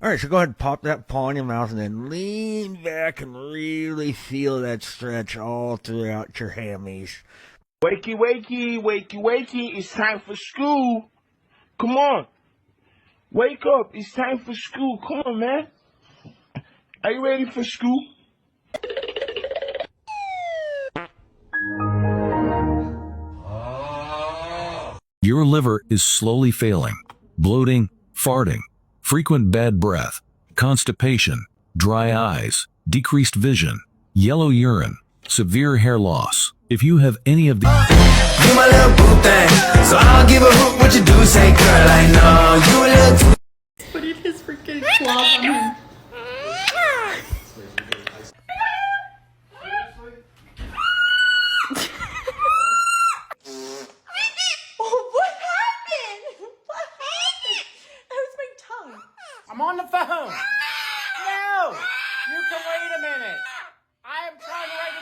All right, so go ahead and pop that paw in your mouth and then lean back and really feel that stretch all throughout your hammies. Wakey, wakey, wakey, wakey. It's time for school. Come on. Wake up. It's time for school. Come on, man. Are you ready for school? Your liver is slowly failing. Bloating, farting, frequent bad breath, constipation, dry eyes, decreased vision, yellow urine, severe hair loss. If you have any of these, You my little boo thing, so I'll give a hoot what you do. Say, girl, I know you a little too. Put his freaking claws on him. Oh, what happened? What happened? How's my tongue? I'm on the phone. No! You can wait a minute. I am trying to write